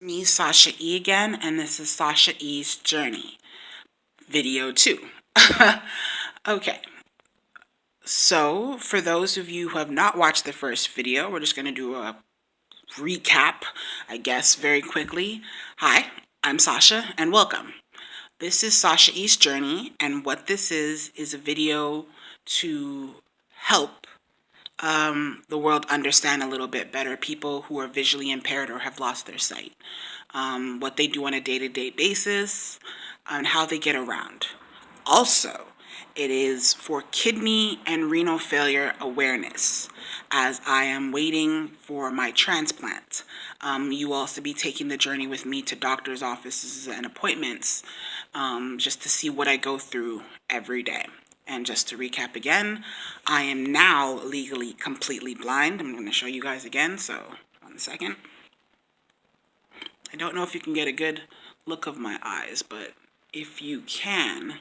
Me, Sacha E again, and this is Sacha East Journey, video 2. Okay, so for those of you who have not watched the first video, we're just going to do a recap, I guess, very quickly. Hi, I'm Sacha, and welcome. This is Sacha East Journey, and what this is a video to help the world understand a little bit better people who are visually impaired or have lost their sight, what they do on a day-to-day basis, and how they get around. Also, it is for kidney and renal failure awareness, as I am waiting for my transplant. You will also be taking the journey with me to doctor's offices and appointments, just to see what I go through every day. And just to recap again, I am now legally completely blind. I'm going to show you guys again, so 1 second. I don't know if you can get a good look of my eyes, but if you can,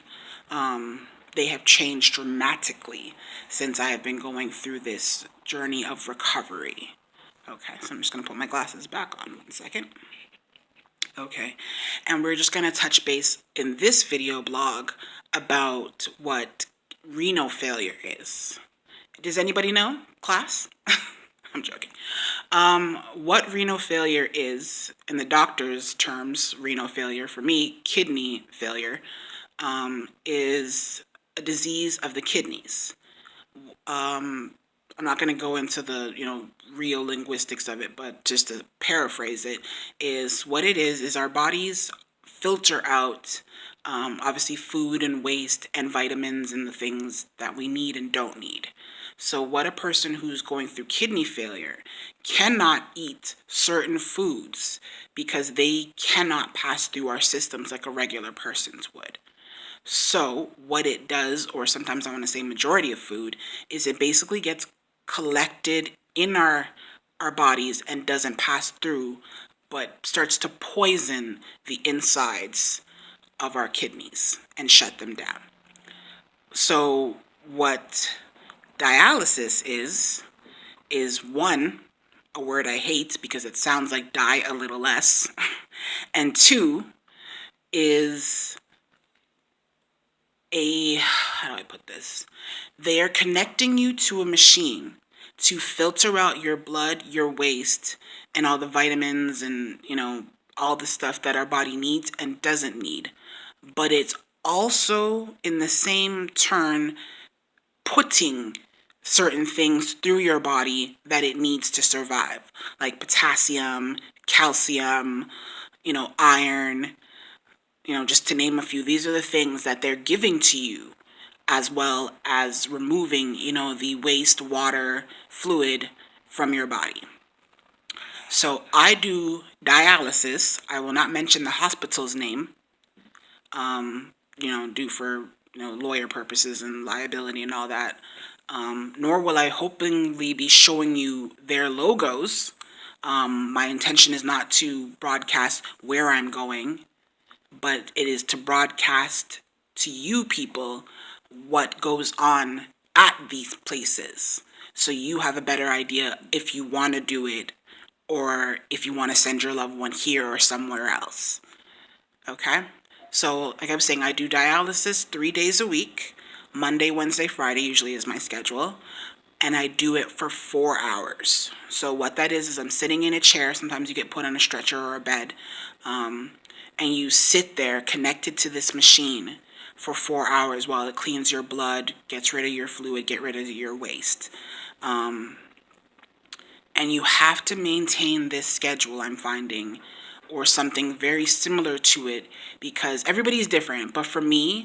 they have changed dramatically since I have been going through this journey of recovery. Okay, so I'm just going to put my glasses back on 1 second. Okay, and we're just going to touch base in this video blog about what renal failure is. Does anybody know, class? I'm joking. What renal failure is, in the doctor's terms, renal failure, for me, kidney failure, is a disease of the kidneys. I'm not going to go into the, real linguistics of it, but just to paraphrase it, is what it is our bodies filter out, obviously, food and waste and vitamins and the things that we need and don't need. So what a person who's going through kidney failure cannot eat certain foods because they cannot pass through our systems like a regular person's would. So what it does, or sometimes I want to say majority of food, is it basically gets collected in our bodies and doesn't pass through, but starts to poison the insides of our kidneys and shut them down. So what dialysis is one, a word I hate because it sounds like die a little less, and two, is how do I put this? They are connecting you to a machine to filter out your blood, your waste, and all the vitamins and, all the stuff that our body needs and doesn't need. But it's also, in the same turn, putting certain things through your body that it needs to survive, like potassium, calcium, iron, just to name a few. These are the things that they're giving to you, as well as removing, the waste water fluid from your body. So I do dialysis. I will not mention the hospital's name, due for, lawyer purposes and liability and all that. Nor will I hopefully be showing you their logos. My intention is not to broadcast where I'm going, but it is to broadcast to you people what goes on at these places, so you have a better idea if you want to do it or if you want to send your loved one here or somewhere else. Okay? So, like I was saying, I do dialysis 3 days a week. Monday, Wednesday, Friday usually is my schedule. And I do it for 4 hours. So what that is I'm sitting in a chair. Sometimes you get put on a stretcher or a bed. And you sit there connected to this machine for 4 hours while it cleans your blood, gets rid of your fluid, get rid of your waste. And you have to maintain this schedule, I'm finding, or something very similar to it, because everybody's different. But for me,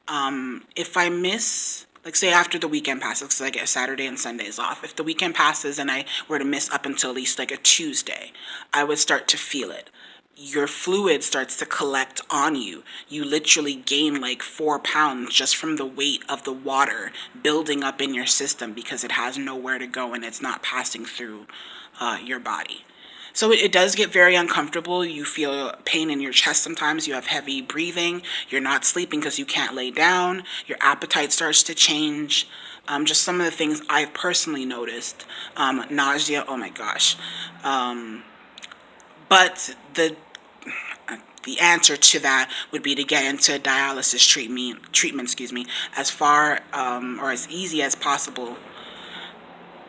if I miss, like say after the weekend passes, because I get Saturday and Sundays off, if the weekend passes and I were to miss up until at least like a Tuesday, I would start to feel it. Your fluid starts to collect on you. You literally gain like 4 pounds just from the weight of the water building up in your system because it has nowhere to go and it's not passing through your body. So it does get very uncomfortable. You feel pain in your chest sometimes. You have heavy breathing. You're not sleeping because you can't lay down. Your appetite starts to change. Just some of the things I've personally noticed. Nausea, oh my gosh. But the answer to that would be to get into dialysis treatment, as far or as easy as possible,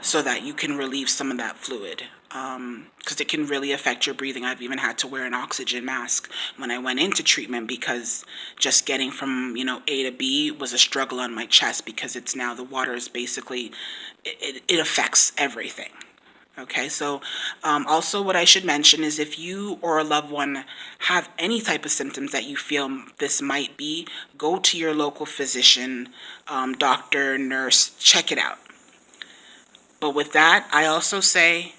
so that you can relieve some of that fluid. Because it can really affect your breathing. I've even had to wear an oxygen mask when I went into treatment, because just getting from A to B was a struggle on my chest, because it's now the water is basically, it affects everything. Okay, so also what I should mention is, if you or a loved one have any type of symptoms that you feel this might be, go to your local physician, doctor, nurse, check it out. But with that, I also say,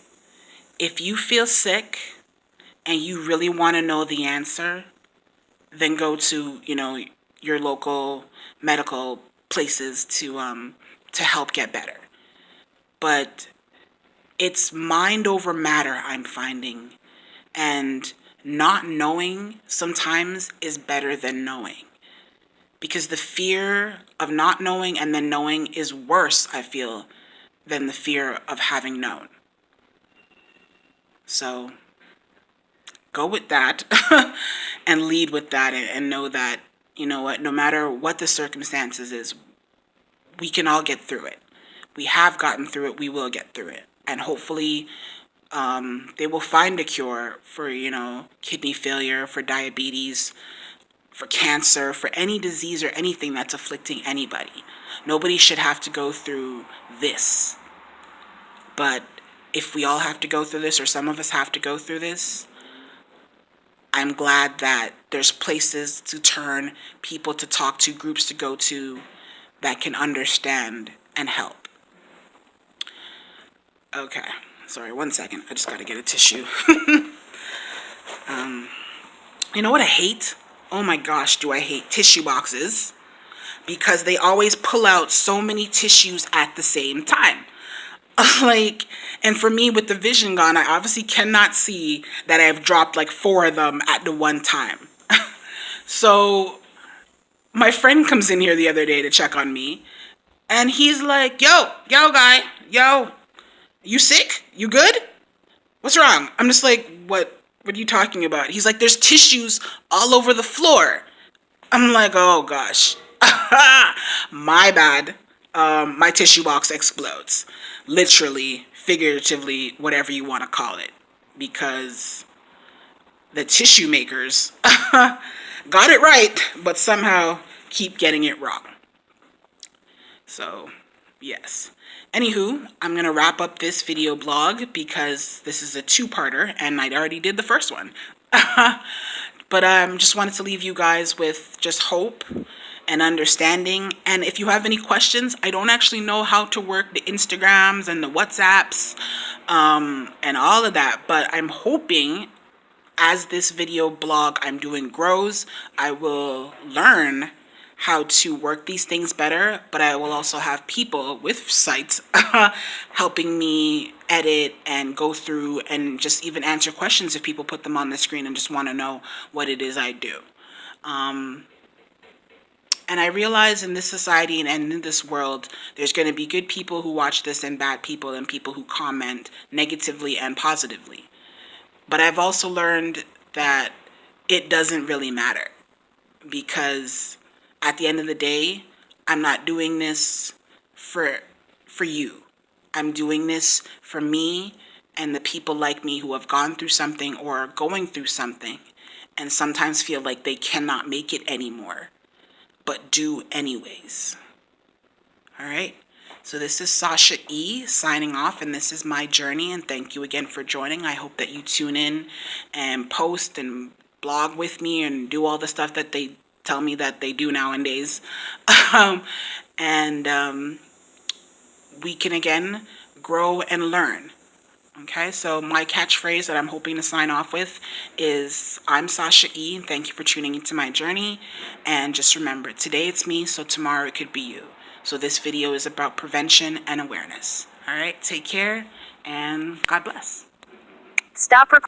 if you feel sick and you really want to know the answer, then go to, your local medical places to help get better. But it's mind over matter, I'm finding. And not knowing sometimes is better than knowing. Because the fear of not knowing and then knowing is worse, I feel, than the fear of having known. So go with that and lead with that, and know that, no matter what the circumstances is, we can all get through it. We have gotten through it. We will get through it. And hopefully they will find a cure for, kidney failure, for diabetes, for cancer, for any disease or anything that's afflicting anybody. Nobody should have to go through this. But if we all have to go through this, or some of us have to go through this, I'm glad that there's places to turn, people to talk to, groups to go to that can understand and help. Okay, sorry, 1 second. I just got to get a tissue. You know what I hate? Oh my gosh, do I hate tissue boxes, because they always pull out so many tissues at the same time. And for me, with the vision gone, I obviously cannot see that I've dropped like 4 of them at the one time. So my friend comes in here the other day to check on me, and he's like, yo, guy, you sick? You good? What's wrong? I'm just like, what are you talking about? He's like, there's tissues all over the floor. I'm like, oh gosh. My bad. My tissue box explodes. Literally, figuratively, whatever you want to call it. Because the tissue makers got it right, but somehow keep getting it wrong. So, yes. Anywho, I'm going to wrap up this video blog, because this is a 2-parter, and I already did the first one. But just wanted to leave you guys with just hope and understanding. And if you have any questions, I don't actually know how to work the Instagrams and the WhatsApps and all of that. But I'm hoping, as this video blog I'm doing grows, I will learn how to work these things better, but I will also have people with sites helping me edit and go through and just even answer questions if people put them on the screen and just want to know what it is I do. And I realize in this society and in this world, there's going to be good people who watch this and bad people, and people who comment negatively and positively. But I've also learned that it doesn't really matter, because at the end of the day, I'm not doing this for you. I'm doing this for me and the people like me who have gone through something or are going through something and sometimes feel like they cannot make it anymore, but do anyways. All right? So this is Sacha E signing off, and this is my journey, and thank you again for joining. I hope that you tune in and post and blog with me and do all the stuff that they tell me that they do nowadays. And we can again grow and learn. Okay, so my catchphrase that I'm hoping to sign off with is, I'm Sacha E. Thank you for tuning into my journey. And just remember, today it's me, so tomorrow it could be you. So this video is about prevention and awareness. All right, take care, and God bless. Stop recording.